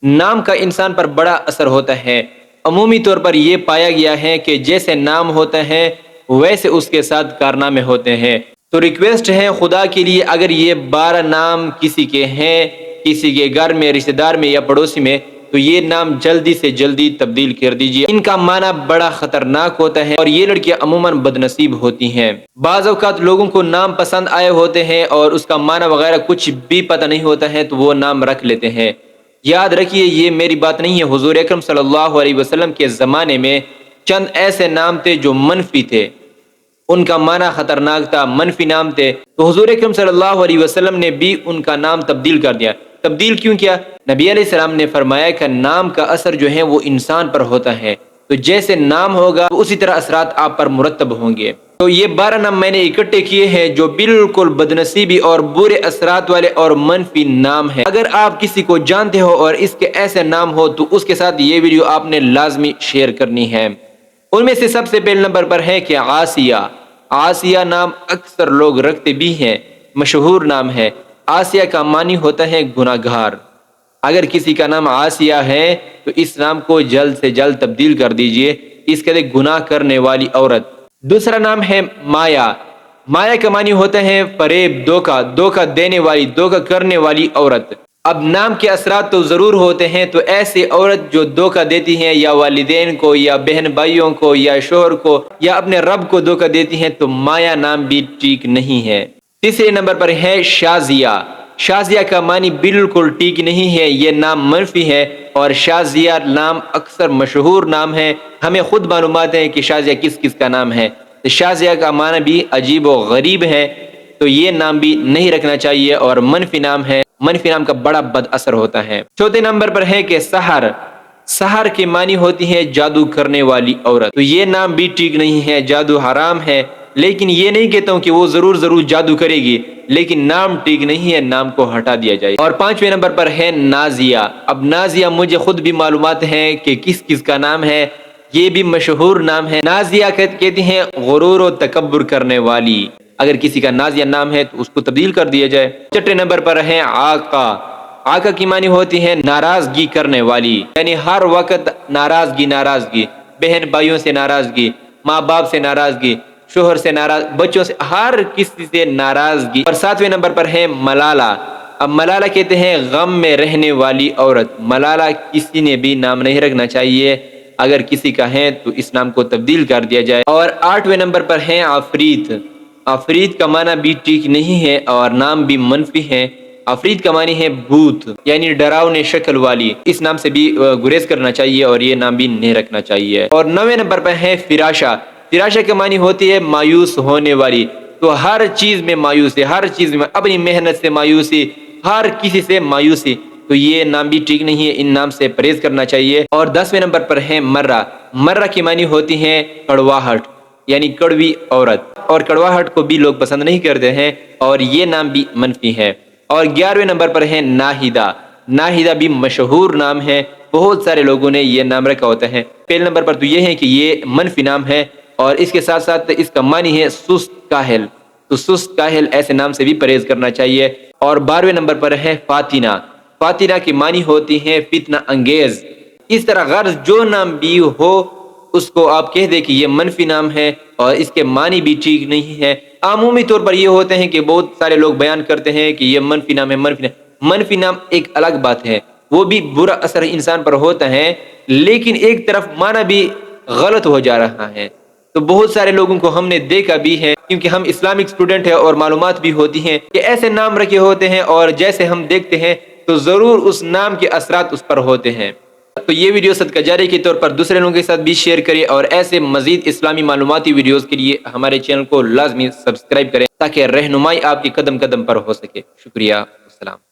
نام کا انسان پر بڑا اثر ہوتا ہے۔ عمومی طور پر یہ پایا گیا ہے کہ جیسے نام ہوتا ہے ویسے اس کے ساتھ کارنامے ہوتے ہیں۔ تو ریکویسٹ ہے خدا کے لیے، اگر یہ 12 نام کسی کے ہیں، کسی کے گھر میں، رشتہ دار میں یا پڑوسی میں، تو یہ نام جلدی سے جلدی تبدیل کر دیجیے۔ ان کا معنی بڑا خطرناک ہوتا ہے اور یہ لڑکیاں عموماً بد نصیب ہوتی ہیں۔ بعض اوقات لوگوں کو نام پسند آئے ہوتے ہیں اور اس کا معنی وغیرہ کچھ بھی پتہ نہیں ہوتا ہے تو وہ نام رکھ لیتے ہیں۔ یاد رکھیے یہ میری بات نہیں ہے، حضور اکرم صلی اللہ علیہ وسلم کے زمانے میں چند ایسے نام تھے جو منفی تھے، ان کا معنی خطرناک تھا، منفی نام تھے، تو حضور اکرم صلی اللہ علیہ وسلم نے بھی ان کا نام تبدیل کر دیا۔ تبدیل کیوں کیا؟ نبی علیہ السلام نے فرمایا کہ نام کا اثر جو ہے وہ انسان پر ہوتا ہے، تو جیسے نام ہوگا اسی طرح اثرات آپ پر مرتب ہوں گے۔ تو یہ 12 نام میں نے اکٹھے کیے ہیں جو بالکل بدنصیبی اور برے اثرات والے اور منفی نام ہیں۔ اگر آپ کسی کو جانتے ہو اور اس کے ایسے نام ہو تو اس کے ساتھ یہ ویڈیو آپ نے لازمی شیئر کرنی ہے۔ ان میں سے سب سے پہلے نمبر پر ہے کہ آسیہ۔ آسیہ نام اکثر لوگ رکھتے بھی ہیں، مشہور نام ہے۔ آسیہ کا معنی ہوتا ہے گناہ گار۔ اگر کسی کا نام آسیہ ہے تو اس نام کو جلد سے جلد تبدیل کر دیجئے، اس کے لئے گناہ کرنے والی عورت۔ دوسرا نام ہے مایا۔ مایا کا معنی ہوتا ہے فریب، دھوکہ، دھوکہ دینے والی، دھوکہ کرنے والی عورت۔ اب نام کے اثرات تو ضرور ہوتے ہیں، تو ایسی عورت جو دھوکہ دیتی ہیں یا والدین کو یا بہن بھائیوں کو یا شوہر کو یا اپنے رب کو دھوکہ دیتی ہیں تو مایا نام بھی ٹھیک نہیں ہے۔ تیسرے نمبر پر ہے شازیہ۔ شازیہ کا معنی بالکل ٹھیک نہیں ہے، یہ نام منفی ہے اور شازیہ نام اکثر مشہور نام ہے، ہمیں خود معلومات ہے کہ شازیہ کس کس کا نام ہے۔ شازیہ کا معنی بھی عجیب و غریب ہے، تو یہ نام بھی نہیں رکھنا چاہیے اور منفی نام ہے، منفی نام کا بڑا بد اثر ہوتا ہے۔ چوتھے نمبر پر ہے کہ سحر۔ سحر کے معنی ہوتی ہے جادو کرنے والی عورت، تو یہ نام بھی ٹھیک نہیں ہے، جادو حرام ہے، لیکن یہ نہیں کہتا ہوں کہ وہ ضرور جادو کرے گی، لیکن نام ٹھیک نہیں ہے، نام کو ہٹا دیا جائے۔ اور پانچویں نمبر پر ہے نازیہ۔ اب نازیہ مجھے خود بھی معلومات ہیں کہ کس کس کا نام ہے، یہ بھی مشہور نام ہے۔ نازیہ کہتے ہیں غرور و تکبر کرنے والی۔ اگر کسی کا نازیہ نام ہے تو اس کو تبدیل کر دیا جائے۔ چھٹے نمبر پر ہے آقا۔ آقا کی معنی ہوتی ہے ناراضگی کرنے والی، یعنی ہر وقت ناراضگی، بہن بھائیوں سے ناراضگی، ماں باپ سے ناراضگی، شوہر سے ناراض، بچوں سے، ہر کسی سے ناراضگی۔ اور ساتویں نمبر پر ہے ملالہ۔ اب ملالہ کہتے ہیں غم میں رہنے والی عورت۔ ملالہ کسی نے بھی نام نہیں رکھنا چاہیے، اگر کسی کا ہے تو اس نام کو تبدیل کر دیا جائے۔ اور آٹھویں نمبر پر ہے عفریت۔ عفریت کا معنی بھی ٹھیک نہیں ہے اور نام بھی منفی ہے۔ عفریت کا معنی ہے بھوت، یعنی ڈراؤنے شکل والی، اس نام سے بھی گریز کرنا چاہیے اور یہ نام بھی نہیں رکھنا چاہیے۔ اور 9ویں نمبر پر ہے فراشہ۔ فراشہ کا معنی ہوتی ہے مایوس ہونے والی، تو ہر چیز میں مایوسی، ہر چیز میں اپنی محنت سے مایوسی، ہر کسی سے مایوسی، تو یہ نام بھی ٹھیک نہیں ہے، ان نام سے پرہیز کرنا چاہیے۔ اور 10ویں نمبر پر ہے مرہ۔ مرہ کی معنی ہوتی ہے کڑواہٹ، یعنی کڑوی عورت، اور کڑواہٹ کو بھی لوگ پسند نہیں کرتے ہیں اور یہ نام بھی منفی ہے۔ اور 11ویں نمبر پر ہے ناہیدہ۔ ناہیدہ بھی مشہور نام ہے، بہت سارے لوگوں نے یہ نام رکھا ہوتا ہے۔ پہلے نمبر پر تو یہ ہے کہ یہ منفی نام ہے اور اس کے ساتھ ساتھ اس کا معنی ہے سست کاہل، تو سست کاہل ایسے نام سے بھی پرہیز کرنا چاہیے۔ اور 12ویں نمبر پر ہے فاتنہ۔ فاتنہ کی معنی ہوتی ہے فتنہ انگیز۔ اس طرح غرض جو نام بھی ہو اس کو آپ کہہ دیں کہ یہ منفی نام ہے اور اس کے معنی بھی ٹھیک نہیں ہے۔ عمومی طور پر یہ ہوتے ہیں کہ بہت سارے لوگ بیان کرتے ہیں کہ یہ منفی نام ہے، منفی نام ایک الگ بات ہے، وہ بھی برا اثر انسان پر ہوتا ہے، لیکن ایک طرف معنی بھی غلط ہو جا رہا ہے۔ تو بہت سارے لوگوں کو ہم نے دیکھا بھی ہے، کیونکہ ہم اسلامک سٹوڈنٹ ہیں اور معلومات بھی ہوتی ہیں کہ ایسے نام رکھے ہوتے ہیں اور جیسے ہم دیکھتے ہیں تو ضرور اس نام کے اثرات اس پر ہوتے ہیں۔ تو یہ ویڈیو صدقہ جاری کے طور پر دوسرے لوگوں کے ساتھ بھی شیئر کریں اور ایسے مزید اسلامی معلوماتی ویڈیوز کے لیے ہمارے چینل کو لازمی سبسکرائب کریں تاکہ رہنمائی آپ کی قدم قدم پر ہو سکے۔ شکریہ، السلام۔